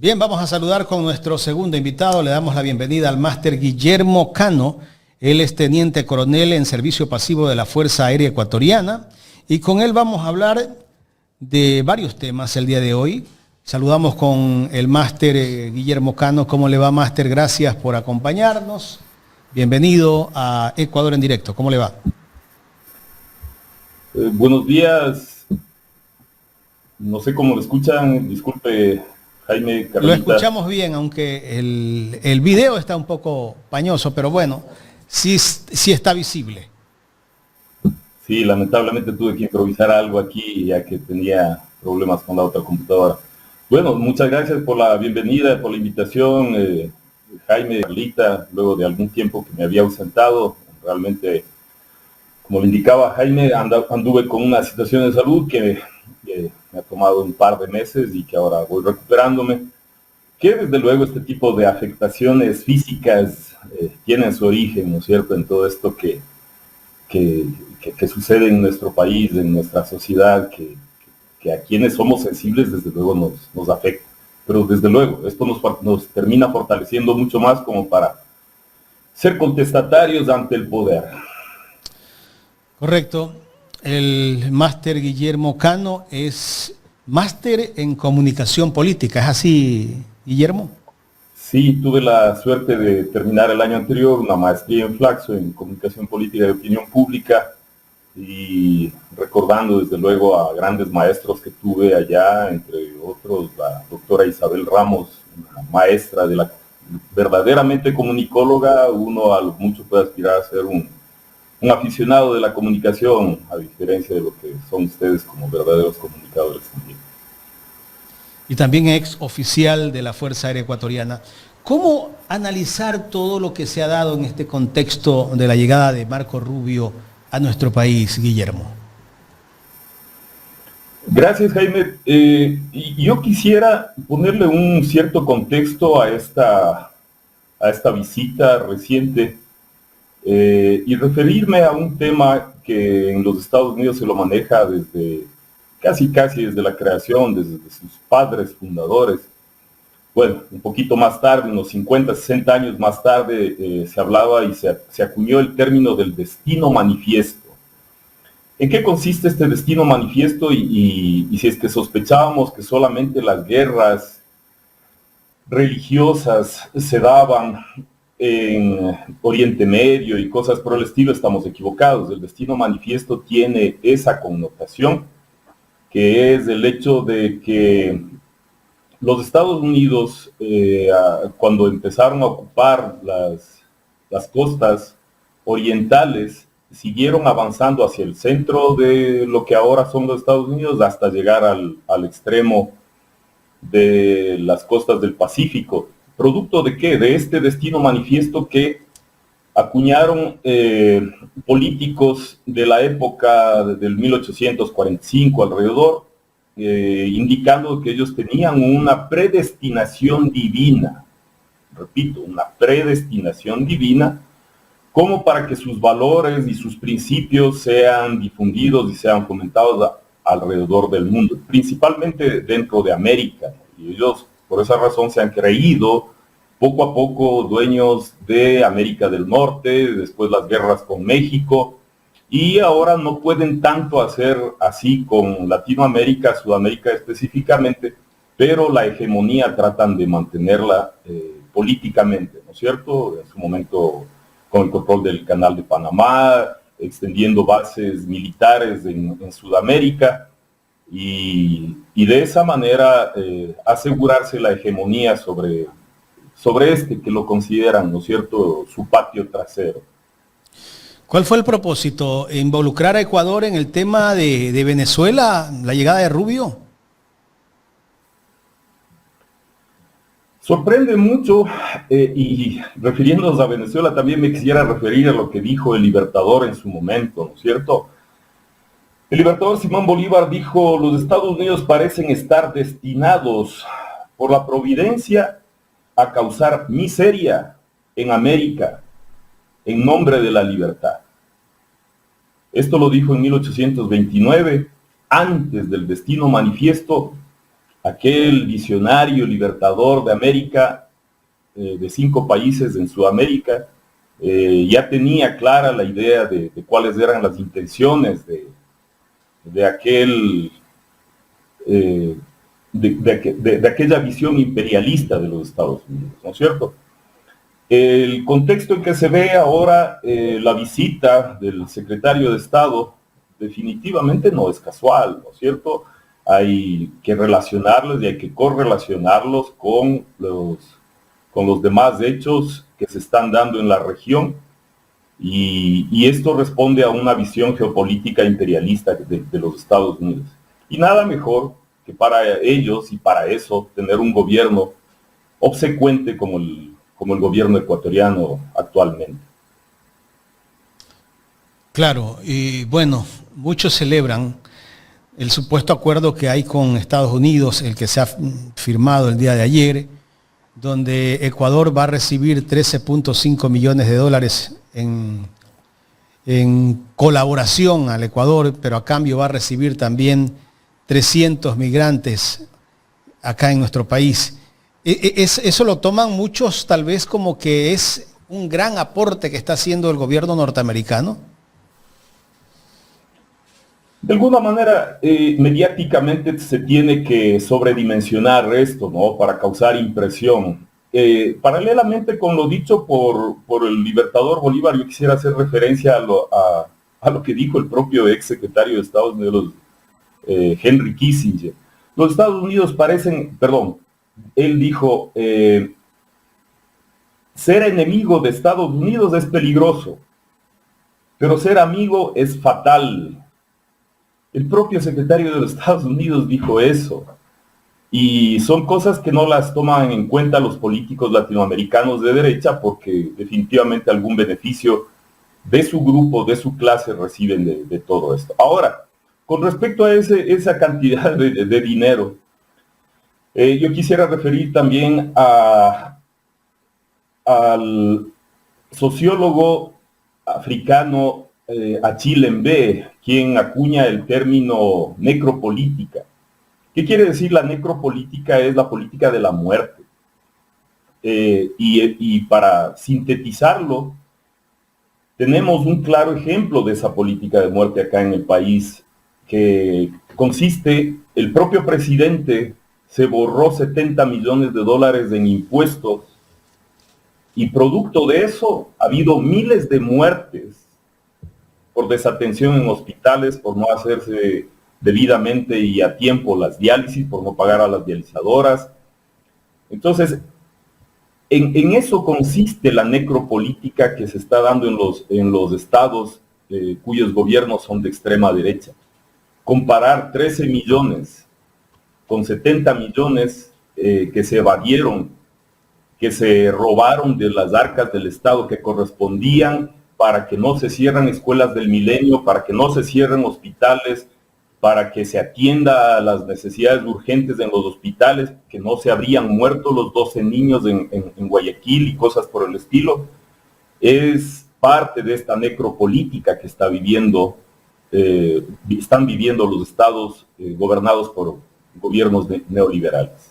Bien, vamos a saludar con nuestro segundo invitado. Le damos la bienvenida al máster Guillermo Cano. Él es teniente coronel en servicio pasivo de la Fuerza Aérea Ecuatoriana. Y con él vamos a hablar de varios temas el día de hoy. Saludamos con el máster Guillermo Cano. ¿Cómo le va, máster? Gracias por acompañarnos. Bienvenido a Ecuador en directo. ¿Cómo le va? Buenos días. No sé cómo lo escuchan. Disculpe, Jaime, Carolita. Lo escuchamos bien, aunque el video está un poco pañoso, pero bueno, sí está visible. Sí, lamentablemente tuve que improvisar algo aquí ya que tenía problemas con la otra computadora. Bueno, muchas gracias por la bienvenida, por la invitación, Jaime, Carolita, luego de algún tiempo que me había ausentado. Realmente, como le indicaba Jaime, anduve con una situación de salud que me ha tomado un par de meses y que ahora voy recuperándome. Que desde luego este tipo de afectaciones físicas tienen su origen, ¿no es cierto?, en todo esto que sucede en nuestro país, en nuestra sociedad, que a quienes somos sensibles desde luego nos afecta. Pero desde luego, esto nos termina fortaleciendo mucho más como para ser contestatarios ante el poder. Correcto. El máster Guillermo Cano es máster en comunicación política. ¿Es así, Guillermo? Sí, tuve la suerte de terminar el año anterior una maestría en Flaxo, en comunicación política y opinión pública, y recordando desde luego a grandes maestros que tuve allá, entre otros la doctora Isabel Ramos, una maestra de la verdaderamente comunicóloga. Uno a lo mucho puede aspirar a ser un aficionado de la comunicación, a diferencia de lo que son ustedes como verdaderos comunicadores también. Y también ex oficial de la Fuerza Aérea Ecuatoriana. ¿Cómo analizar todo lo que se ha dado en este contexto de la llegada de Marco Rubio a nuestro país, Guillermo? Gracias, Jaime. Yo quisiera ponerle un cierto contexto a esta visita reciente y referirme a un tema que en los Estados Unidos se lo maneja desde casi desde la creación, desde sus padres fundadores. Bueno, un poquito más tarde, unos 50, 60 años más tarde, se hablaba y se acuñó el término del destino manifiesto. ¿En qué consiste este destino manifiesto? Y si es que sospechábamos que solamente las guerras religiosas se daban en Oriente Medio y cosas por el estilo, estamos equivocados. El destino manifiesto tiene esa connotación, que es el hecho de que los Estados Unidos, cuando empezaron a ocupar las costas orientales, siguieron avanzando hacia el centro de lo que ahora son los Estados Unidos hasta llegar al extremo de las costas del Pacífico. ¿Producto de qué? De este destino manifiesto que acuñaron políticos de la época del 1845 alrededor, indicando que ellos tenían una predestinación divina, repito, una predestinación divina, como para que sus valores y sus principios sean difundidos y sean fomentados alrededor del mundo, principalmente dentro de América. Y ellos, por esa razón, se han creído poco a poco dueños de América del Norte, después las guerras con México, y ahora no pueden tanto hacer así con Latinoamérica, Sudamérica específicamente, pero la hegemonía tratan de mantenerla políticamente, ¿no es cierto? En su momento con el control del Canal de Panamá, extendiendo bases militares en Sudamérica, y de esa manera asegurarse la hegemonía sobre este que lo consideran, ¿no es cierto?, su patio trasero. ¿Cuál fue el propósito? ¿Involucrar a Ecuador en el tema de Venezuela, la llegada de Rubio? Sorprende mucho, y refiriéndonos a Venezuela también me quisiera referir a lo que dijo el Libertador en su momento, ¿no es cierto? El Libertador Simón Bolívar dijo: los Estados Unidos parecen estar destinados por la providencia a causar miseria en América en nombre de la libertad. Esto lo dijo en 1829, antes del destino manifiesto aquel visionario libertador de América, de 5 países en Sudamérica, ya tenía clara la idea de cuáles eran las intenciones de aquel, de aquella visión imperialista de los Estados Unidos, ¿no es cierto? El contexto en que se ve ahora la visita del secretario de Estado definitivamente no es casual, ¿no es cierto? Hay que relacionarlos y hay que correlacionarlos con los demás hechos que se están dando en la región, y esto responde a una visión geopolítica imperialista de los Estados Unidos. Y nada mejor que para ellos y para eso tener un gobierno obsecuente como el gobierno ecuatoriano actualmente. Claro, y bueno, muchos celebran el supuesto acuerdo que hay con Estados Unidos, el que se ha firmado el día de ayer, donde Ecuador va a recibir 13.5 millones de dólares en colaboración al Ecuador, pero a cambio va a recibir también 300 migrantes acá en nuestro país. Eso lo toman muchos tal vez como que es un gran aporte que está haciendo el gobierno norteamericano. De alguna manera, mediáticamente se tiene que sobredimensionar esto, ¿no? Para causar impresión. Paralelamente con lo dicho por el libertador Bolívar, yo quisiera hacer referencia a lo que dijo el propio ex secretario de Estados Unidos, Henry Kissinger. Los Estados Unidos él dijo, ser enemigo de Estados Unidos es peligroso, pero ser amigo es fatal. El propio secretario de los Estados Unidos dijo eso. Y son cosas que no las toman en cuenta los políticos latinoamericanos de derecha, porque definitivamente algún beneficio de su grupo, de su clase, reciben de todo esto. Ahora, con respecto a esa cantidad de dinero, yo quisiera referir también al sociólogo africano Achille Mbembe, quien acuña el término necropolítica. ¿Qué quiere decir la necropolítica? Es la política de la muerte. Y para sintetizarlo, tenemos un claro ejemplo de esa política de muerte acá en el país, que consiste, el propio presidente se borró 70 millones de dólares en impuestos, y producto de eso ha habido miles de muertes por desatención en hospitales, por no hacerse debidamente y a tiempo las diálisis, por no pagar a las dializadoras. Entonces, en eso consiste la necropolítica que se está dando en los estados cuyos gobiernos son de extrema derecha. Comparar 13 millones con 70 millones que se evadieron, que se robaron de las arcas del Estado, que correspondían para que no se cierren escuelas del milenio, para que no se cierren hospitales, para que se atienda a las necesidades urgentes en los hospitales, que no se habrían muerto los 12 niños en Guayaquil y cosas por el estilo. Es parte de esta necropolítica que están viviendo los estados gobernados por gobiernos neoliberales.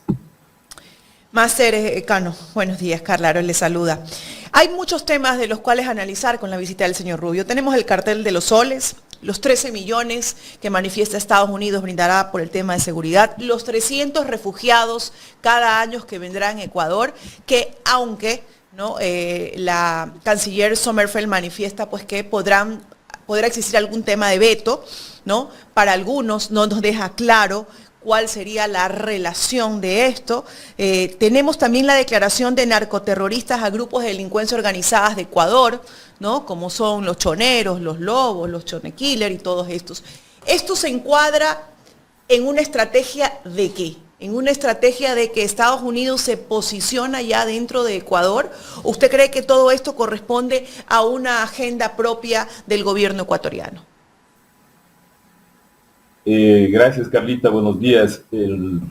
Máster Cano, buenos días, Carla Aros le saluda. Hay muchos temas de los cuales analizar con la visita del señor Rubio. Tenemos el cartel de los soles, los 13 millones que manifiesta Estados Unidos brindará por el tema de seguridad, los 300 refugiados cada año que vendrán a Ecuador, que aunque ¿no? La canciller Sommerfeld manifiesta pues que podrá existir algún tema de veto, ¿no? Para algunos no nos deja claro cuál sería la relación de esto. Tenemos también la declaración de narcoterroristas a grupos de delincuencia organizadas de Ecuador, ¿no? Como son los choneros, los lobos, los chonekiller y todos estos. ¿Esto se encuadra en una estrategia de qué? ¿En una estrategia de que Estados Unidos se posiciona ya dentro de Ecuador? ¿Usted cree que todo esto corresponde a una agenda propia del gobierno ecuatoriano? Gracias, Carlita, buenos días. El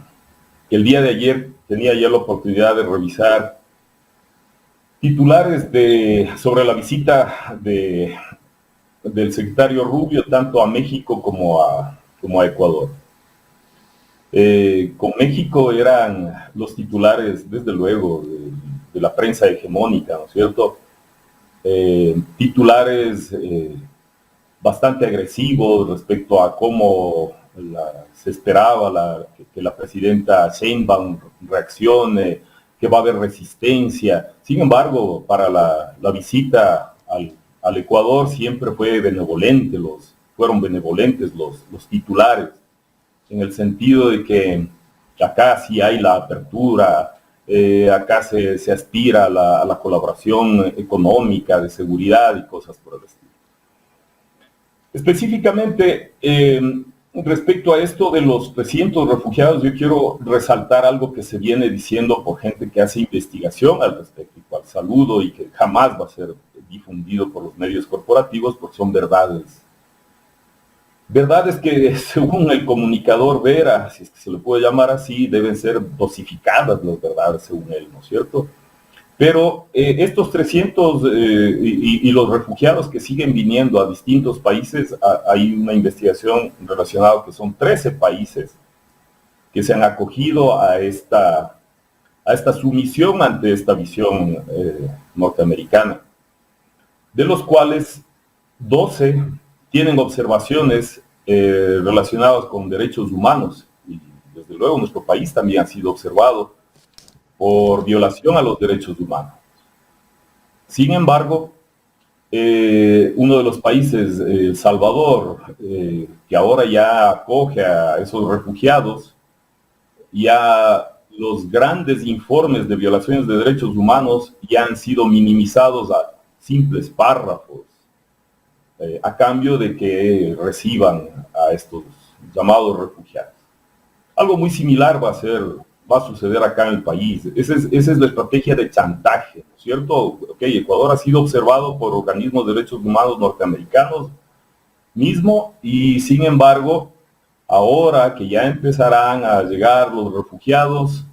día de ayer tenía ya la oportunidad de revisar titulares sobre la visita del secretario Rubio tanto a México como a Ecuador. Con México eran los titulares, desde luego, de la prensa hegemónica, ¿no es cierto? Titulares bastante agresivos respecto a cómo se esperaba que la presidenta Sheinbaum reaccione, que va a haber resistencia. Sin embargo, para la visita al Ecuador siempre fueron benevolentes los titulares, en el sentido de que acá sí hay la apertura, acá se aspira a la colaboración económica, de seguridad y cosas por el estilo. Específicamente, respecto a esto de los 300 refugiados, yo quiero resaltar algo que se viene diciendo por gente que hace investigación al respecto, y cual saludo, y que jamás va a ser difundido por los medios corporativos, porque son verdades. Verdades que, según el comunicador Vera, si es que se le puede llamar así, deben ser dosificadas las verdades, según él, ¿no es cierto? Pero estos 300 y los refugiados que siguen viniendo a distintos países, hay una investigación relacionada que son 13 países que se han acogido a esta sumisión ante esta visión norteamericana, de los cuales 12 tienen observaciones relacionadas con derechos humanos, y desde luego nuestro país también ha sido observado por violación a los derechos humanos. Sin embargo, uno de los países, El Salvador, que ahora ya acoge a esos refugiados, ya los grandes informes de violaciones de derechos humanos ya han sido minimizados a simples párrafos, a cambio de que reciban a estos llamados refugiados. Algo muy similar va a suceder acá en el país. Esa es la estrategia de chantaje, ¿no es cierto? Okay, Ecuador ha sido observado por organismos de derechos humanos norteamericanos mismo, y sin embargo, ahora que ya empezarán a llegar los refugiados,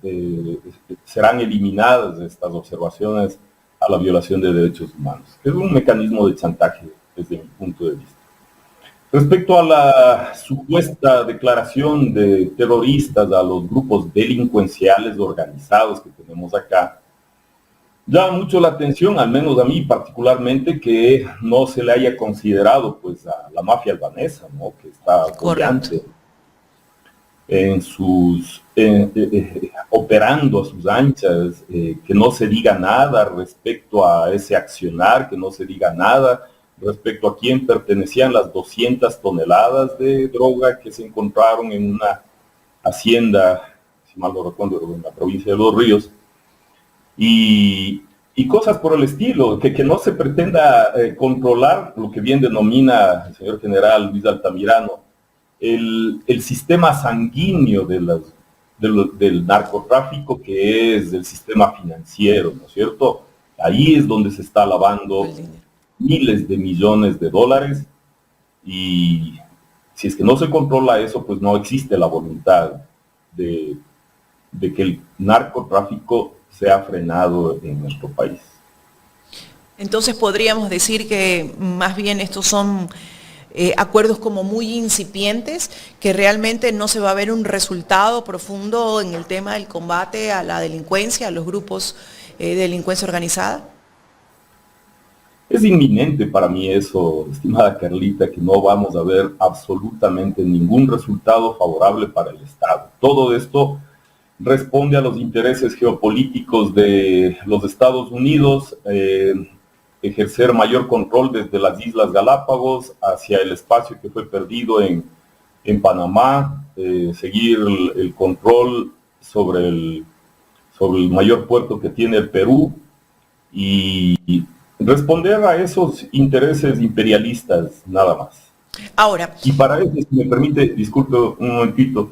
serán eliminadas estas observaciones a la violación de derechos humanos. Es un mecanismo de chantaje desde mi punto de vista. Respecto a la supuesta declaración de terroristas a los grupos delincuenciales organizados que tenemos acá, llama mucho la atención, al menos a mí particularmente, que no se le haya considerado pues a la mafia albanesa, ¿no? Que está apoyante en operando a sus anchas, que no se diga nada respecto a ese accionar, que no se diga nada respecto a quién pertenecían las 200 toneladas de droga que se encontraron en una hacienda, si mal no recuerdo, en la provincia de Los Ríos, y cosas por el estilo, que no se pretenda controlar lo que bien denomina el señor general Luis Altamirano, el sistema sanguíneo del narcotráfico, que es el sistema financiero, ¿no es cierto? Ahí es donde se está lavando miles de millones de dólares, y si es que no se controla eso, pues no existe la voluntad de que el narcotráfico sea frenado en nuestro país. Entonces podríamos decir que más bien estos son acuerdos como muy incipientes, que realmente no se va a ver un resultado profundo en el tema del combate a la delincuencia, a los grupos de delincuencia organizada. Es inminente para mí eso, estimada Carlita, que no vamos a ver absolutamente ningún resultado favorable para el Estado. Todo esto responde a los intereses geopolíticos de los Estados Unidos, ejercer mayor control desde las Islas Galápagos hacia el espacio que fue perdido en Panamá, seguir el control sobre el mayor puerto que tiene el Perú, y responder a esos intereses imperialistas, nada más. Ahora. Y para eso, si me permite, disculpe un momentito,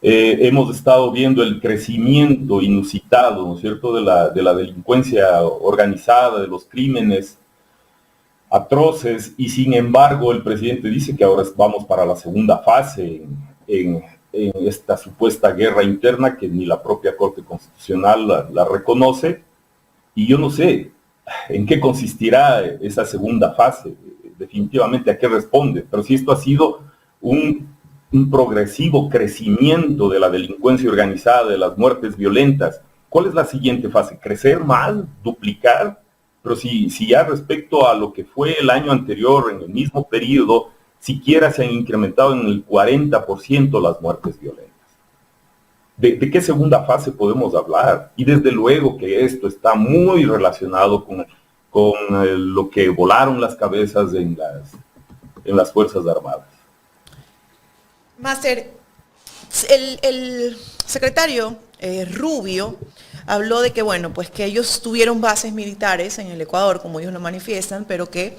hemos estado viendo el crecimiento inusitado, ¿no es cierto?, de la delincuencia organizada, de los crímenes atroces, y sin embargo el presidente dice que ahora vamos para la segunda fase en esta supuesta guerra interna que ni la propia Corte Constitucional la reconoce, y yo no sé en qué consistirá esa segunda fase, definitivamente a qué responde, pero si esto ha sido un un progresivo crecimiento de la delincuencia organizada, de las muertes violentas. ¿Cuál es la siguiente fase? ¿Crecer más? ¿Duplicar? Pero si ya respecto a lo que fue el año anterior, en el mismo periodo, siquiera se han incrementado en el 40% las muertes violentas. ¿De qué segunda fase podemos hablar? Y desde luego que esto está muy relacionado con lo que volaron las cabezas en las Fuerzas Armadas. Máster, el secretario Rubio habló de que, bueno, pues que ellos tuvieron bases militares en el Ecuador, como ellos lo manifiestan, pero que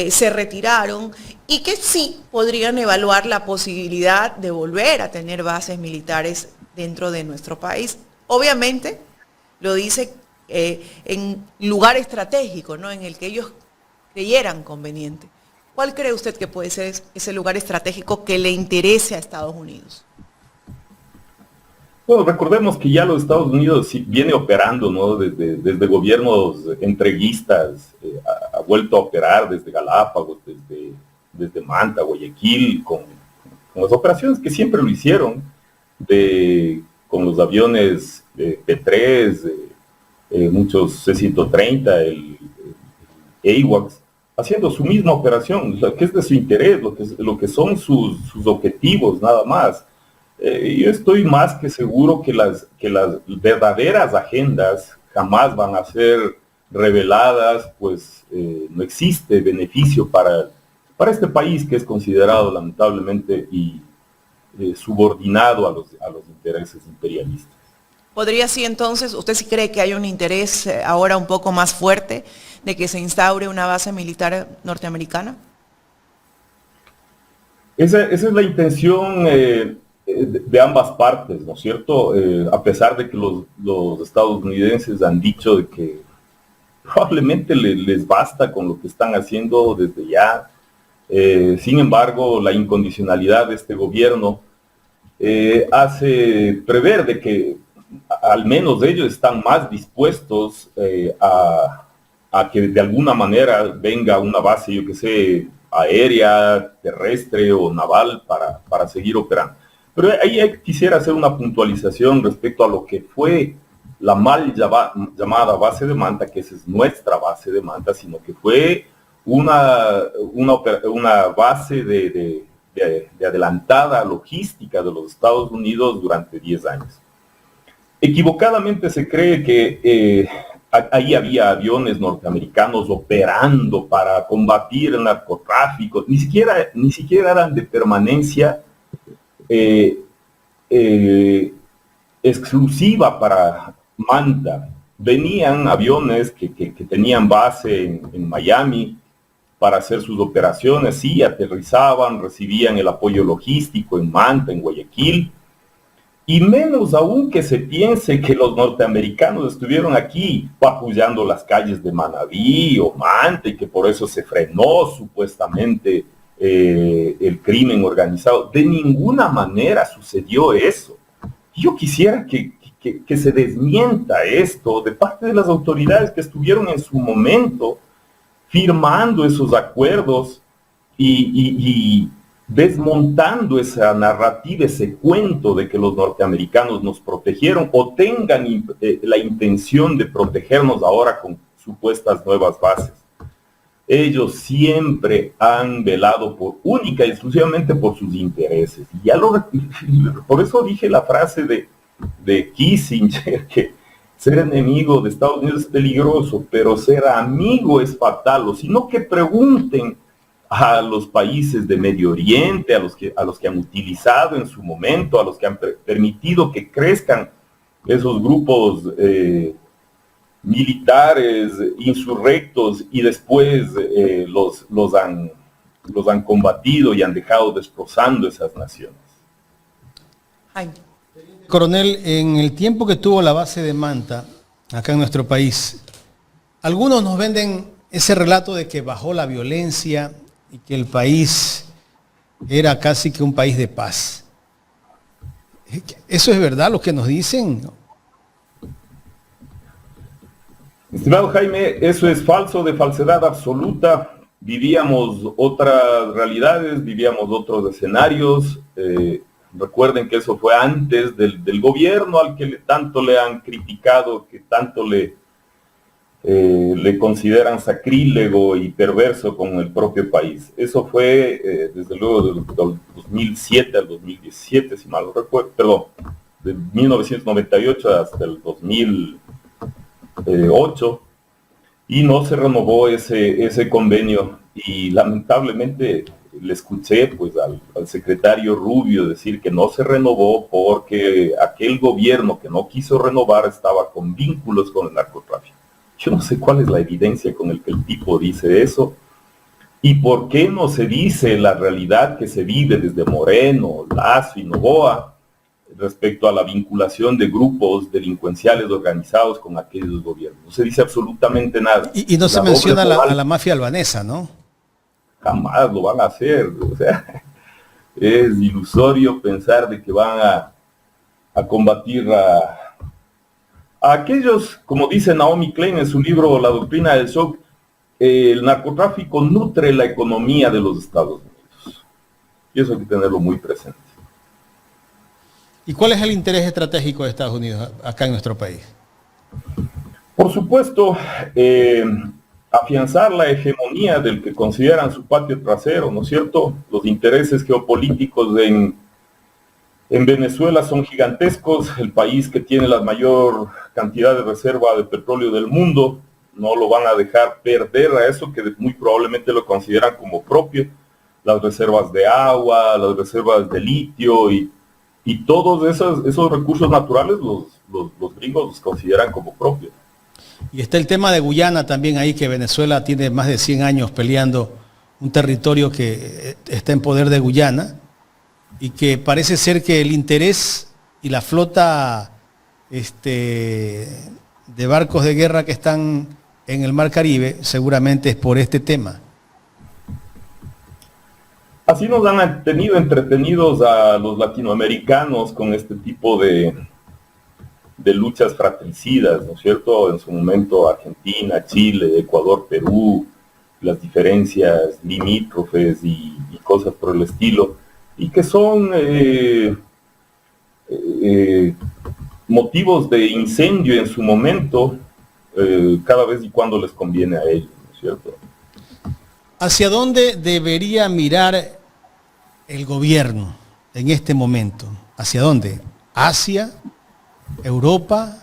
se retiraron y que sí podrían evaluar la posibilidad de volver a tener bases militares dentro de nuestro país. Obviamente, lo dice en lugar estratégico, ¿no? En el que ellos creyeran conveniente. ¿Cuál cree usted que puede ser ese lugar estratégico que le interese a Estados Unidos? Bueno, recordemos que ya los Estados Unidos viene operando, ¿no? Desde gobiernos entreguistas, ha vuelto a operar desde Galápagos, desde Manta, Guayaquil, con las operaciones que siempre lo hicieron, con los aviones P-3, muchos C-130, el AWACS, haciendo su misma operación, que es de su interés, lo que son sus objetivos, nada más. Yo estoy más que seguro que las verdaderas agendas jamás van a ser reveladas, pues no existe beneficio para este país que es considerado lamentablemente y subordinado a los intereses imperialistas. ¿Podría sí entonces, usted sí cree que hay un interés ahora un poco más fuerte de que se instaure una base militar norteamericana? Esa es la intención de ambas partes, ¿no es cierto? A pesar de que los estadounidenses han dicho de que probablemente les basta con lo que están haciendo desde ya. Sin embargo, la incondicionalidad de este gobierno hace prever de que al menos ellos están más dispuestos a que de alguna manera venga una base, yo que sé, aérea, terrestre o naval para seguir operando. Pero ahí quisiera hacer una puntualización respecto a lo que fue la mal llamada base de Manta, que esa es nuestra base de Manta, sino que fue una base de adelantada logística de los Estados Unidos durante 10 años. Equivocadamente se cree que ahí había aviones norteamericanos operando para combatir el narcotráfico, ni siquiera eran de permanencia exclusiva para Manta. Venían aviones que tenían base en Miami para hacer sus operaciones, sí, aterrizaban, recibían el apoyo logístico en Manta, en Guayaquil, y menos aún que se piense que los norteamericanos estuvieron aquí patrullando las calles de Manabí o Manta y que por eso se frenó supuestamente el crimen organizado. De ninguna manera sucedió eso. Yo quisiera que se desmienta esto de parte de las autoridades que estuvieron en su momento firmando esos acuerdos y desmontando esa narrativa, ese cuento de que los norteamericanos nos protegieron o tengan la intención de protegernos ahora con supuestas nuevas bases. Ellos siempre han velado única y exclusivamente por sus intereses. Por eso dije la frase de Kissinger, que ser enemigo de Estados Unidos es peligroso, pero ser amigo es fatal. O sino que pregunten a los países de Medio Oriente, a los que han utilizado en su momento, a los que han permitido que crezcan esos grupos militares insurrectos y después los han combatido y han dejado destrozando esas naciones. Jaime. Coronel, en el tiempo que tuvo la base de Manta, acá en nuestro país, algunos nos venden ese relato de que bajó la violencia y que el país era casi que un país de paz. ¿Eso es verdad lo que nos dicen? Estimado Jaime, eso es falso, de falsedad absoluta. vivíamos otras realidades, vivíamos otros escenarios. Recuerden que eso fue antes del gobierno al que tanto le han criticado, que tanto le consideran sacrílego y perverso con el propio país. Eso fue desde luego del 2007 al 2017, si mal no recuerdo, perdón, de 1998 hasta el 2008, y no se renovó ese convenio, y lamentablemente le escuché pues al secretario Rubio decir que no se renovó porque aquel gobierno que no quiso renovar estaba con vínculos con el narcotráfico. Yo no sé cuál es la evidencia con el que el tipo dice eso, y por qué no se dice la realidad que se vive desde Moreno, Lazo y Noboa respecto a la vinculación de grupos delincuenciales organizados con aquellos gobiernos. No se dice absolutamente nada. Y no se menciona a la mafia albanesa, ¿no? Jamás lo van a hacer. O sea, es ilusorio pensar de que van a combatir a aquellos, como dice Naomi Klein en su libro La doctrina del shock. El narcotráfico nutre la economía de los Estados Unidos. Y eso hay que tenerlo muy presente. ¿Y cuál es el interés estratégico de Estados Unidos acá en nuestro país? Por supuesto, afianzar la hegemonía del que consideran su patio trasero, ¿no es cierto? Los intereses geopolíticos en Venezuela son gigantescos, el país que tiene la mayor cantidad de reserva de petróleo del mundo, no lo van a dejar perder a eso que muy probablemente lo consideran como propio, las reservas de agua, las reservas de litio y todos esos recursos naturales los gringos los consideran como propios. Y está el tema de Guyana también ahí, que Venezuela tiene más de 100 años peleando un territorio que está en poder de Guyana, y que parece ser que el interés y la flota de barcos de guerra que están en el Mar Caribe seguramente es por este tema. Así nos han tenido entretenidos a los latinoamericanos con este tipo de luchas fratricidas, ¿no es cierto? En su momento Argentina, Chile, Ecuador, Perú, las diferencias limítrofes y cosas por el estilo, y que son motivos de incendio en su momento, cada vez y cuando les conviene a ellos, ¿no es cierto? ¿Hacia dónde debería mirar el gobierno en este momento? ¿Hacia dónde? ¿Asia? ¿Europa?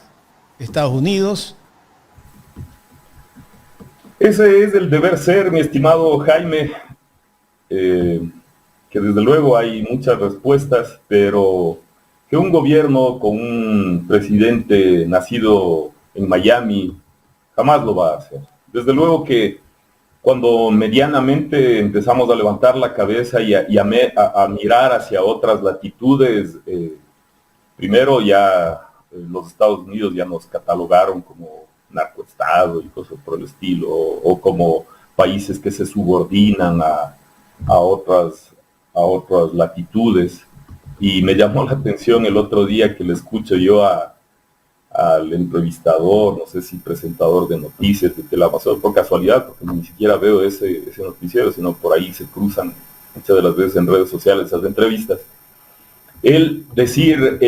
¿Estados Unidos? Ese es el deber ser, mi estimado Jaime, que desde luego hay muchas respuestas, pero que un gobierno con un presidente nacido en Miami jamás lo va a hacer. Desde luego que cuando medianamente empezamos a levantar la cabeza y a mirar hacia otras latitudes, primero ya los Estados Unidos ya nos catalogaron como narcoestado y cosas por el estilo, o como países que se subordinan a otras latitudes. Y me llamó la atención el otro día que le escucho yo al entrevistador, no sé si presentador de noticias de Teleamazonas, por casualidad, porque ni siquiera veo ese noticiero, sino por ahí se cruzan muchas de las veces en redes sociales esas entrevistas. Él decir,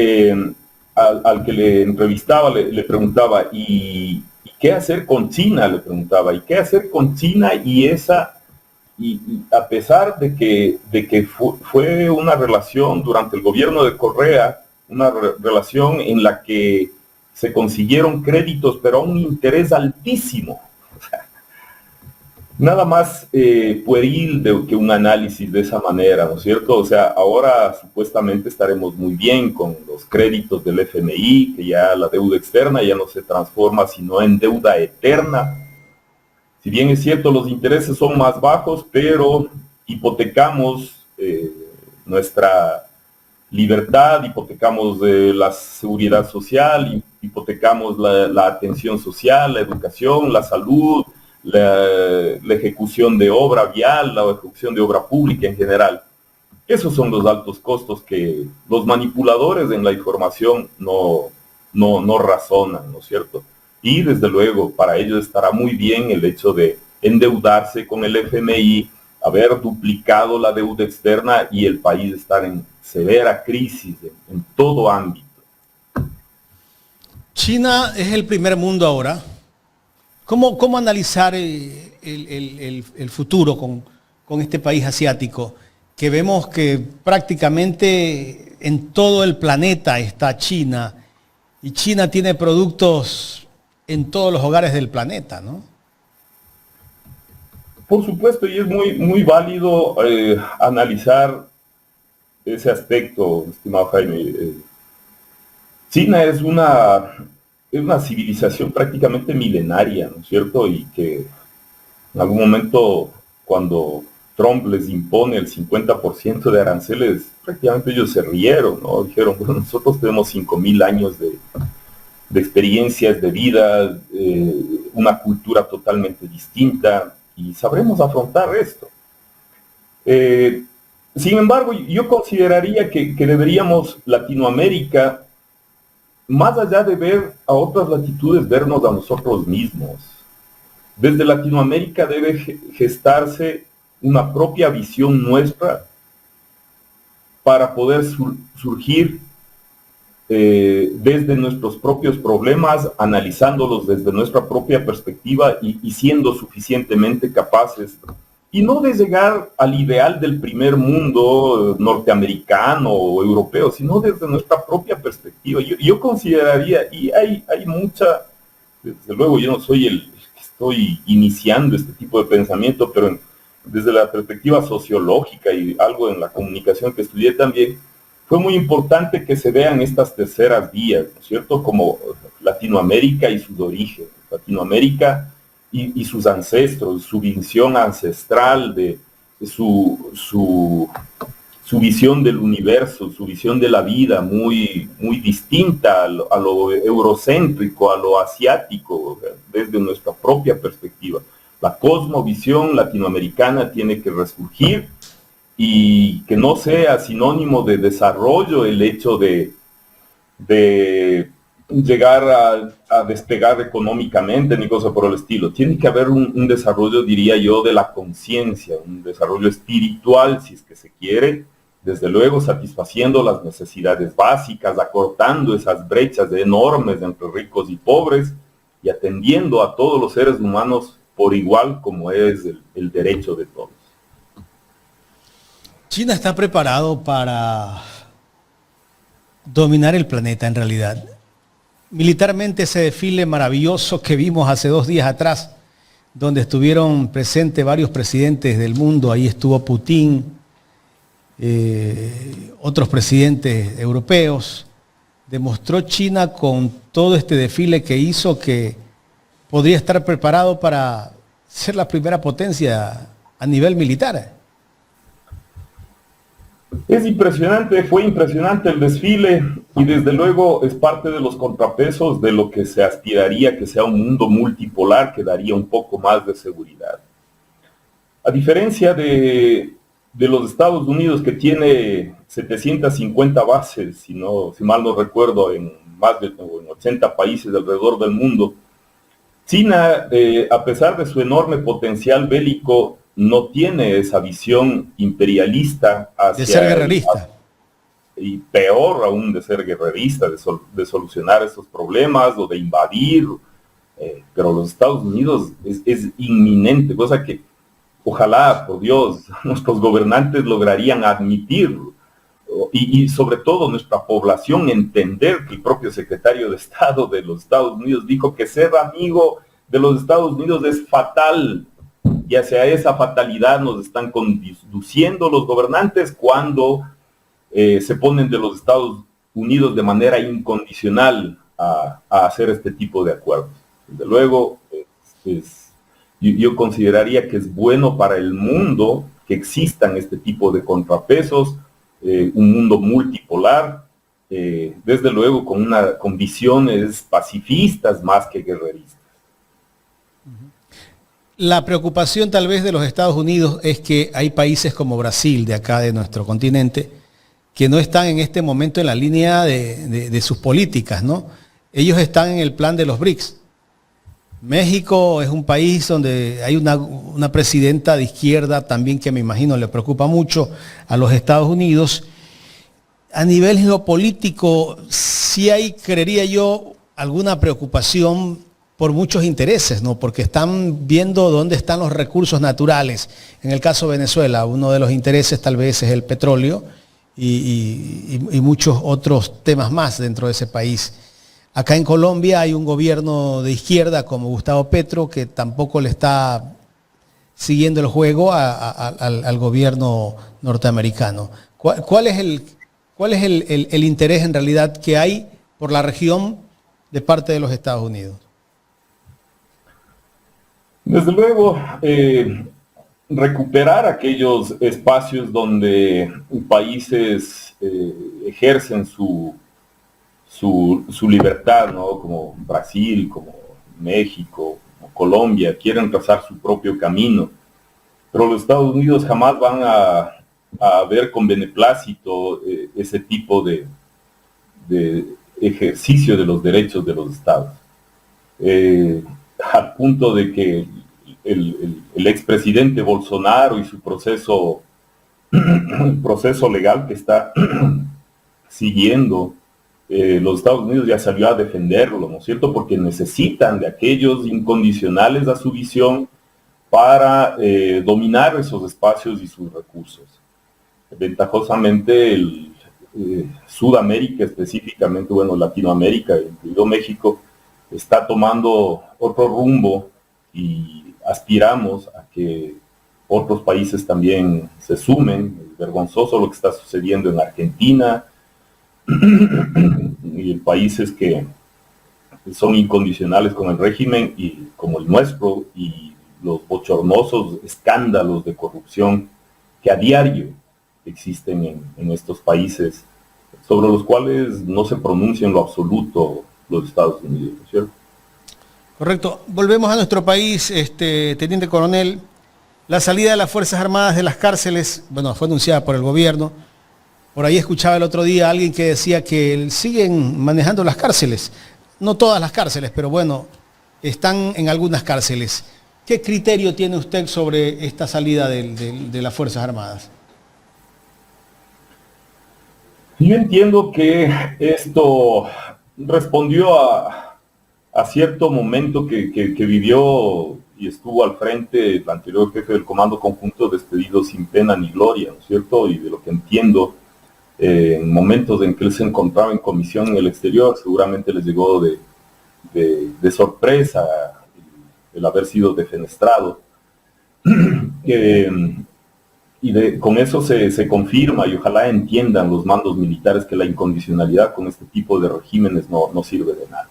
al que le entrevistaba, le preguntaba, ¿y qué hacer con China? Le preguntaba, ¿y qué hacer con China? Y a pesar de que fue una relación durante el gobierno de Correa, una relación en la que se consiguieron créditos, pero a un interés altísimo. O sea, nada más pueril que un análisis de esa manera, ¿no es cierto? O sea, ahora supuestamente estaremos muy bien con los créditos del FMI, que ya la deuda externa ya no se transforma sino en deuda eterna. Si bien es cierto, los intereses son más bajos, pero hipotecamos nuestra libertad, hipotecamos la seguridad social, hipotecamos la atención social, la educación, la salud, la ejecución de obra vial, la ejecución de obra pública en general. Esos son los altos costos que los manipuladores en la información no razonan, ¿no es cierto? Y desde luego, para ellos estará muy bien el hecho de endeudarse con el FMI, haber duplicado la deuda externa y el país estar en severa crisis en todo ámbito. China es el primer mundo ahora. ¿Cómo analizar el futuro con este país asiático? Que vemos que prácticamente en todo el planeta está China, y China tiene productos en todos los hogares del planeta, ¿no? Por supuesto, y es muy válido analizar ese aspecto, estimado Jaime. China es una civilización prácticamente milenaria, ¿no es cierto? Y que en algún momento, cuando Trump les impone el 50% de aranceles, prácticamente ellos se rieron, ¿no? Dijeron, bueno, nosotros tenemos 5.000 años de experiencias de vida, una cultura totalmente distinta, y sabremos afrontar esto. Sin embargo, yo consideraría que deberíamos, Latinoamérica, más allá de ver a otras latitudes, vernos a nosotros mismos. Desde Latinoamérica debe gestarse una propia visión nuestra para poder surgir desde nuestros propios problemas, analizándolos desde nuestra propia perspectiva y siendo suficientemente capaces, y no de llegar al ideal del primer mundo norteamericano o europeo, sino desde nuestra propia perspectiva. Yo consideraría, y hay mucha, desde luego yo no soy el que estoy iniciando este tipo de pensamiento, pero desde la perspectiva sociológica y algo en la comunicación que estudié también, fue muy importante que se vean estas terceras vías, ¿no es cierto? Como Latinoamérica y sus orígenes, Latinoamérica y sus ancestros, su visión ancestral, de su visión del universo, su visión de la vida, muy distinta a lo eurocéntrico, a lo asiático, desde nuestra propia perspectiva. La cosmovisión latinoamericana tiene que resurgir, y que no sea sinónimo de desarrollo el hecho de llegar a despegar económicamente ni cosa por el estilo. Tiene que haber un desarrollo, diría yo, de la conciencia, un desarrollo espiritual, si es que se quiere, desde luego satisfaciendo las necesidades básicas, acortando esas brechas enormes entre ricos y pobres y atendiendo a todos los seres humanos por igual, como es el derecho de todos. China está preparado para dominar el planeta en realidad. Militarmente, ese desfile maravilloso que vimos hace 2 días atrás, donde estuvieron presentes varios presidentes del mundo, ahí estuvo Putin, otros presidentes europeos, demostró China con todo este desfile que hizo que podría estar preparado para ser la primera potencia a nivel militar. Es impresionante, fue impresionante el desfile, y desde luego es parte de los contrapesos de lo que se aspiraría que sea un mundo multipolar que daría un poco más de seguridad. A diferencia de los Estados Unidos, que tiene 750 bases, si mal no recuerdo, en más de 80 países alrededor del mundo, China, a pesar de su enorme potencial bélico, no tiene esa visión imperialista hacia... De ser guerrerista. Y peor aún de ser guerrerista, de solucionar esos problemas o de invadir. Pero los Estados Unidos es inminente, cosa que ojalá, por Dios, nuestros gobernantes lograrían admitir, y sobre todo nuestra población entender, que el propio secretario de Estado de los Estados Unidos dijo que ser amigo de los Estados Unidos es fatal, y hacia esa fatalidad nos están conduciendo los gobernantes cuando se ponen de los Estados Unidos de manera incondicional a hacer este tipo de acuerdos. Desde luego, yo consideraría que es bueno para el mundo que existan este tipo de contrapesos, un mundo multipolar, desde luego con visiones pacifistas más que guerreristas. La preocupación tal vez de los Estados Unidos es que hay países como Brasil, de acá de nuestro continente, que no están en este momento en la línea de sus políticas, ¿no? Ellos están en el plan de los BRICS. México es un país donde hay una presidenta de izquierda también que me imagino le preocupa mucho a los Estados Unidos. A nivel geopolítico, sí hay, creería yo, alguna preocupación por muchos intereses, ¿no? Porque están viendo dónde están los recursos naturales. En el caso de Venezuela, uno de los intereses tal vez es el petróleo y muchos otros temas más dentro de ese país. Acá en Colombia hay un gobierno de izquierda como Gustavo Petro que tampoco le está siguiendo el juego al gobierno norteamericano. ¿Cuál es el interés en realidad que hay por la región de parte de los Estados Unidos? Desde luego, recuperar aquellos espacios donde países ejercen su libertad, ¿no? Como Brasil, como México, como Colombia, quieren trazar su propio camino, pero los Estados Unidos jamás van a ver con beneplácito ese tipo de ejercicio de los derechos de los estados. Al punto de que el expresidente Bolsonaro y su proceso legal que está siguiendo, los Estados Unidos ya salió a defenderlo, ¿no es cierto? Porque necesitan de aquellos incondicionales a su visión para dominar esos espacios y sus recursos. Ventajosamente, Sudamérica, específicamente, bueno, Latinoamérica, incluido México, está tomando otro rumbo y aspiramos a que otros países también se sumen. Es vergonzoso lo que está sucediendo en Argentina y en países que son incondicionales con el régimen y como el nuestro, y los bochornosos escándalos de corrupción que a diario existen en estos países, sobre los cuales no se pronuncia en lo absoluto los Estados Unidos, ¿no es cierto? Correcto. Volvemos a nuestro país, Teniente Coronel. La salida de las Fuerzas Armadas de las cárceles, bueno, fue anunciada por el gobierno. Por ahí escuchaba el otro día a alguien que decía que siguen manejando las cárceles. No todas las cárceles, pero bueno, están en algunas cárceles. ¿Qué criterio tiene usted sobre esta salida de las Fuerzas Armadas? Yo entiendo que esto respondió a cierto momento que vivió y estuvo al frente el anterior jefe del Comando Conjunto, despedido sin pena ni gloria, ¿no es cierto? Y de lo que entiendo, en momentos en que él se encontraba en comisión en el exterior, seguramente les llegó de sorpresa el haber sido defenestrado. Con eso se confirma, y ojalá entiendan los mandos militares, que la incondicionalidad con este tipo de regímenes no sirve de nada.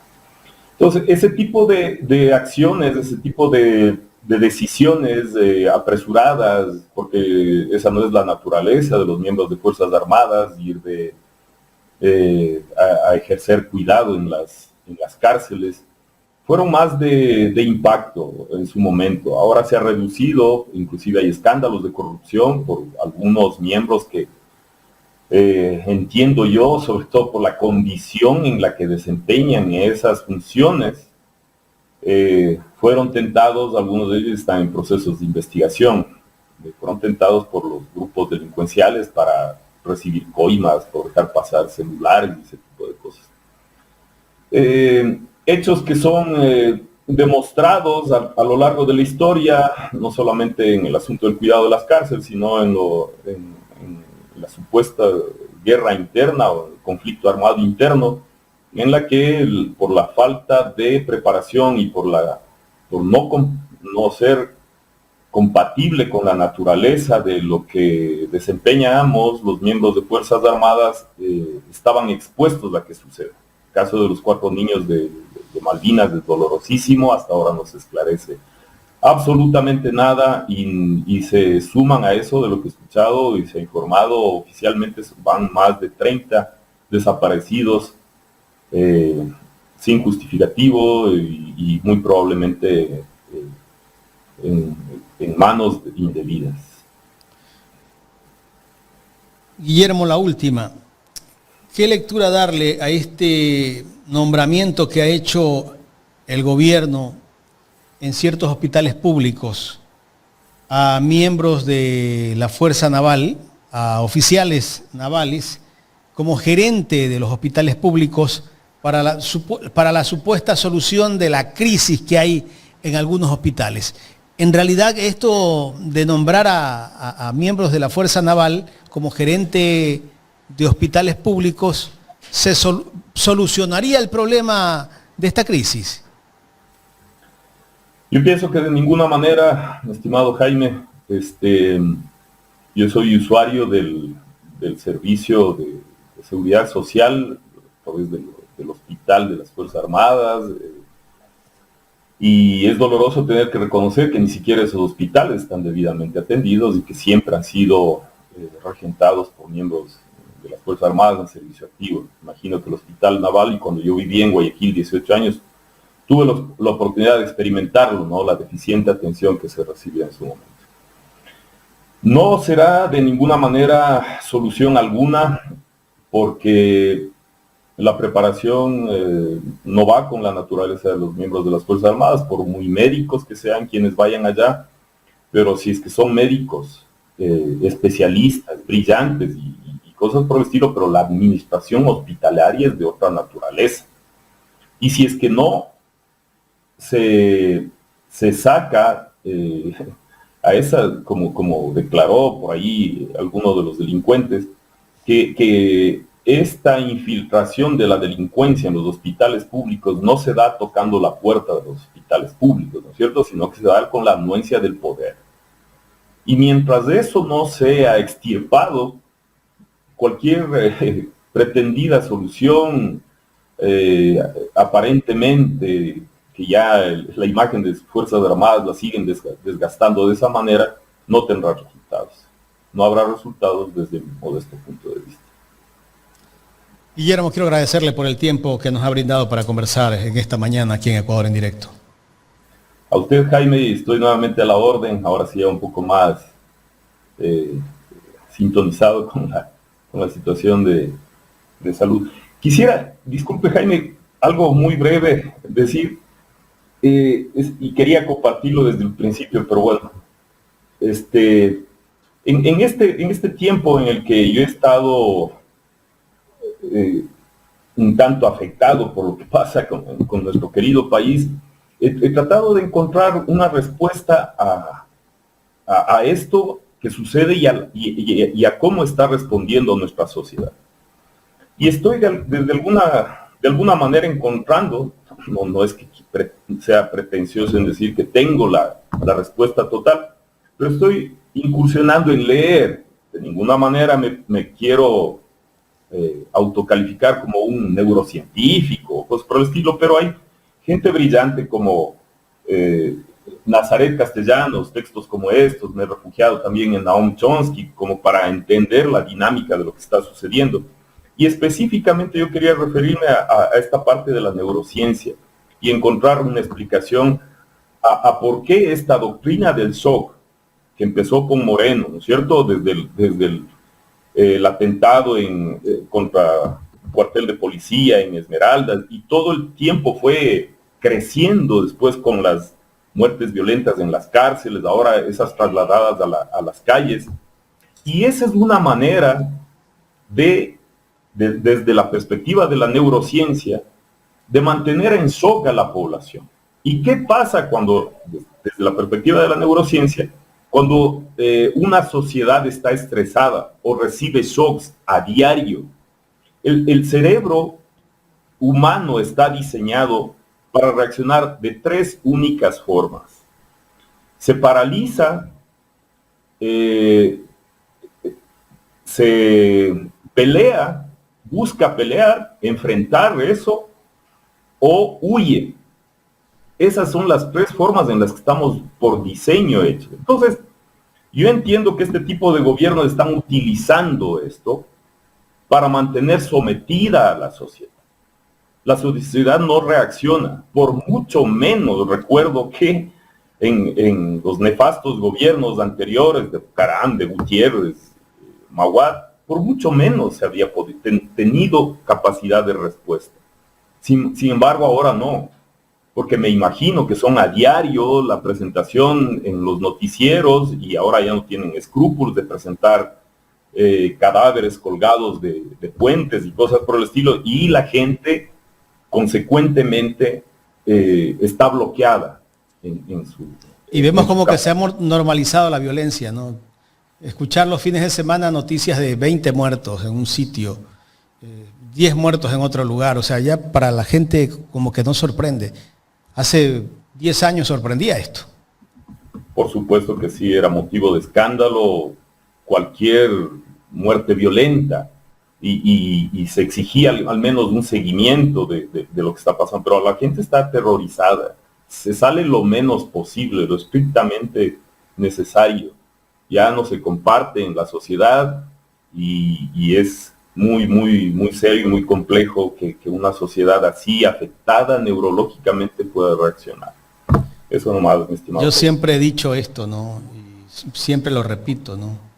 Entonces, ese tipo de acciones, ese tipo de decisiones apresuradas, porque esa no es la naturaleza de los miembros de Fuerzas Armadas, ir a ejercer cuidado en las cárceles, fueron más de impacto en su momento. Ahora se ha reducido, inclusive hay escándalos de corrupción por algunos miembros que entiendo yo, sobre todo por la condición en la que desempeñan esas funciones, fueron tentados, algunos de ellos están en procesos de investigación, fueron tentados por los grupos delincuenciales para recibir coimas, por dejar pasar celulares y ese tipo de cosas. Hechos que son demostrados a lo largo de la historia, no solamente en el asunto del cuidado de las cárceles, sino en la supuesta guerra interna o el conflicto armado interno, en la que por la falta de preparación y por no ser compatible con la naturaleza de lo que desempeñamos los miembros de Fuerzas Armadas, estaban expuestos a que suceda. El caso de los 4 niños de Malvinas es dolorosísimo, hasta ahora no se esclarece absolutamente nada, y se suman a eso de lo que he escuchado y se ha informado oficialmente, van más de 30 desaparecidos sin justificativo y muy probablemente en manos indebidas. Guillermo, la última. ¿Qué lectura darle a este nombramiento que ha hecho el gobierno en ciertos hospitales públicos a miembros de la Fuerza Naval, a oficiales navales, como gerente de los hospitales públicos para la supuesta solución de la crisis que hay en algunos hospitales. En realidad, esto de nombrar a miembros de la Fuerza Naval como gerente de hospitales públicos, ¿se solucionaría el problema de esta crisis? Yo pienso que de ninguna manera, estimado Jaime, yo soy usuario del servicio de seguridad social a través del hospital de las Fuerzas Armadas, y es doloroso tener que reconocer que ni siquiera esos hospitales están debidamente atendidos y que siempre han sido regentados por miembros de las Fuerzas Armadas en servicio activo. Imagino que el Hospital Naval, y cuando yo viví en Guayaquil 18 años, tuve la oportunidad de experimentarlo, ¿no? La deficiente atención que se recibía en su momento. No será de ninguna manera solución alguna, porque la preparación no va con la naturaleza de los miembros de las Fuerzas Armadas, por muy médicos que sean quienes vayan allá, pero si es que son médicos, especialistas, brillantes y cosas por el estilo, pero la administración hospitalaria es de otra naturaleza. Y si es que no se saca a esa, como declaró por ahí alguno de los delincuentes, que esta infiltración de la delincuencia en los hospitales públicos no se da tocando la puerta de los hospitales públicos, ¿no es cierto?, sino que se da con la anuencia del poder. Y mientras eso no sea extirpado, cualquier pretendida solución, aparentemente, que ya la imagen de Fuerzas Armadas la siguen desgastando de esa manera, no tendrá resultados. No habrá resultados desde mi modesto punto de vista. Guillermo, quiero agradecerle por el tiempo que nos ha brindado para conversar en esta mañana aquí en Ecuador en Directo. A usted, Jaime, estoy nuevamente a la orden, ahora sí ya un poco más sintonizado con la situación de salud. Quisiera, disculpe Jaime, algo muy breve decir, y quería compartirlo desde el principio, pero bueno, en este tiempo en el que yo he estado un tanto afectado por lo que pasa con nuestro querido país, he tratado de encontrar una respuesta a esto que sucede y a cómo está respondiendo nuestra sociedad. Y estoy de alguna manera encontrando, no es que sea pretencioso en decir que tengo la respuesta total, pero estoy incursionando en leer. De ninguna manera me quiero autocalificar como un neurocientífico, cosas por el estilo, pero hay gente brillante como Nazaret Castellanos, textos como estos, me he refugiado también en Noam Chomsky, como para entender la dinámica de lo que está sucediendo. Y específicamente yo quería referirme a esta parte de la neurociencia y encontrar una explicación a por qué esta doctrina del shock, que empezó con Moreno, ¿no es cierto?, desde el atentado contra un cuartel de policía en Esmeraldas, y todo el tiempo fue creciendo después con las muertes violentas en las cárceles, ahora esas trasladadas a las calles. Y esa es una manera desde la perspectiva de la neurociencia, de mantener en shock a la población. ¿Y qué pasa desde la perspectiva de la neurociencia, cuando una sociedad está estresada o recibe shocks a diario? El cerebro humano está diseñado para reaccionar de tres únicas formas. Se paraliza, se pelea, busca pelear, enfrentar eso, o huye. Esas son las tres formas en las que estamos por diseño hechos. Entonces, yo entiendo que este tipo de gobiernos están utilizando esto para mantener sometida a la sociedad. La sociedad no reacciona, por mucho menos recuerdo que en los nefastos gobiernos anteriores de Bucaram, de Gutiérrez, Maguad, por mucho menos se había tenido capacidad de respuesta. Sin embargo, ahora no. porque me imagino que son a diario la presentación en los noticieros y ahora ya no tienen escrúpulos de presentar cadáveres colgados de puentes y cosas por el estilo, y la gente consecuentemente está bloqueada en su... Y vemos como que se ha normalizado la violencia, ¿no? Escuchar los fines de semana noticias de 20 muertos en un sitio, 10 muertos en otro lugar, o sea, ya para la gente como que no sorprende. Hace 10 años sorprendía esto. Por supuesto que sí, era motivo de escándalo cualquier muerte violenta y se exigía al menos un seguimiento de lo que está pasando, pero la gente está aterrorizada, se sale lo menos posible, lo estrictamente necesario, ya no se comparte en la sociedad y es muy serio y muy complejo que una sociedad así afectada neurológicamente pueda reaccionar. Eso nomás, mi estimado. Yo siempre he dicho esto, ¿no? Y siempre lo repito, ¿no?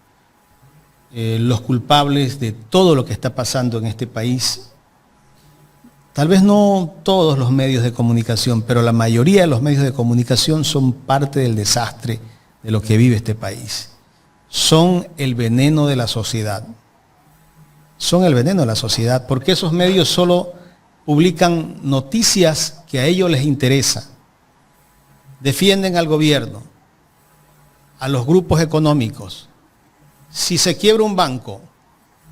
Los culpables de todo lo que está pasando en este país, tal vez no todos los medios de comunicación, pero la mayoría de los medios de comunicación son parte del desastre de lo que vive este país. Son el veneno de la sociedad. Son el veneno de la sociedad, porque esos medios solo publican noticias que a ellos les interesa. Defienden al gobierno, a los grupos económicos. Si se quiebra un banco,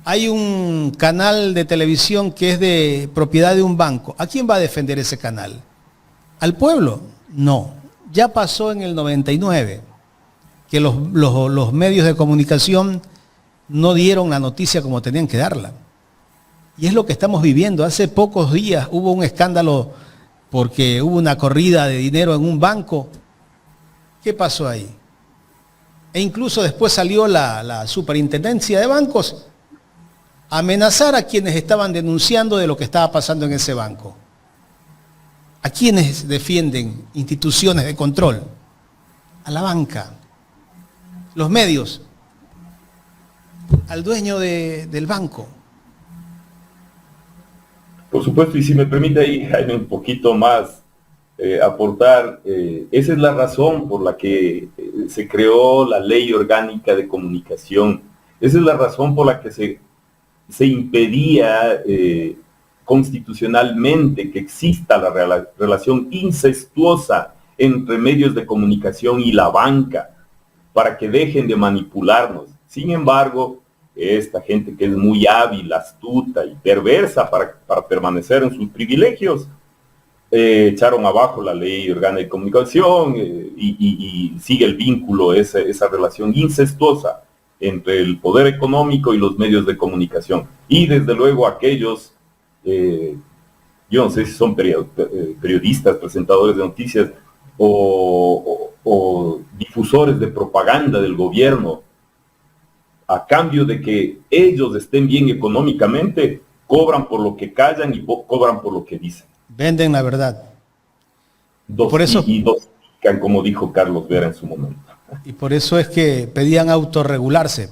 hay un canal de televisión que es de propiedad de un banco. ¿A quién va a defender ese canal? ¿Al pueblo? No. Ya pasó en el 99, que los medios de comunicación no dieron la noticia como tenían que darla. Y es lo que estamos viviendo. Hace pocos días hubo un escándalo porque hubo una corrida de dinero en un banco. ¿Qué pasó ahí? E incluso después salió la superintendencia de bancos a amenazar a quienes estaban denunciando de lo que estaba pasando en ese banco. ¿A quiénes defienden instituciones de control? A la banca. Los medios. Al dueño del banco. Por supuesto, y si me permite ahí, Jaime, un poquito más aportar, esa es la razón por la que se creó la Ley Orgánica de Comunicación. Esa es la razón por la que se impedía constitucionalmente que exista la relación incestuosa entre medios de comunicación y la banca, para que dejen de manipularnos. Sin embargo, esta gente que es muy hábil, astuta y perversa para permanecer en sus privilegios, echaron abajo la Ley Orgánica de Comunicación y sigue el vínculo, esa relación incestuosa entre el poder económico y los medios de comunicación. Y desde luego aquellos, yo no sé si son periodistas, presentadores de noticias o difusores de propaganda del gobierno, a cambio de que ellos estén bien económicamente, cobran por lo que callan y cobran por lo que dicen. Venden la verdad. Y dosifican, como dijo Carlos Vera en su momento. Y por eso es que piden autorregularse.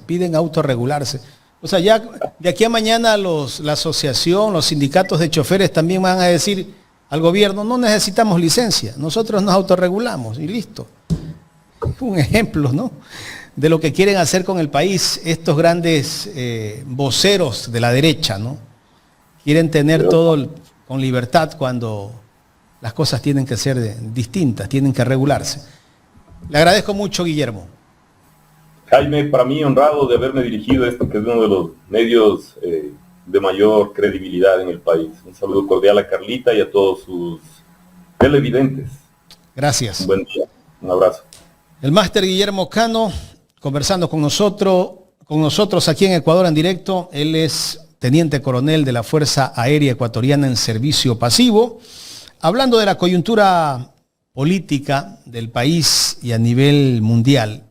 O sea, ya de aquí a mañana la asociación, los sindicatos de choferes también van a decir al gobierno, no necesitamos licencia, nosotros nos autorregulamos y listo. Un ejemplo, ¿no?, de lo que quieren hacer con el país estos grandes voceros de la derecha, ¿no? Quieren tener todo con libertad cuando las cosas tienen que ser distintas, tienen que regularse. Le agradezco mucho, Guillermo. Jaime, para mí honrado de haberme dirigido a esto, que es uno de los medios de mayor credibilidad en el país. Un saludo cordial a Carlita y a todos sus televidentes. Gracias. Un buen día. Un abrazo. El máster Guillermo Cano, conversando con nosotros aquí en Ecuador en directo. Él es teniente coronel de la Fuerza Aérea Ecuatoriana en servicio pasivo, hablando de la coyuntura política del país y a nivel mundial.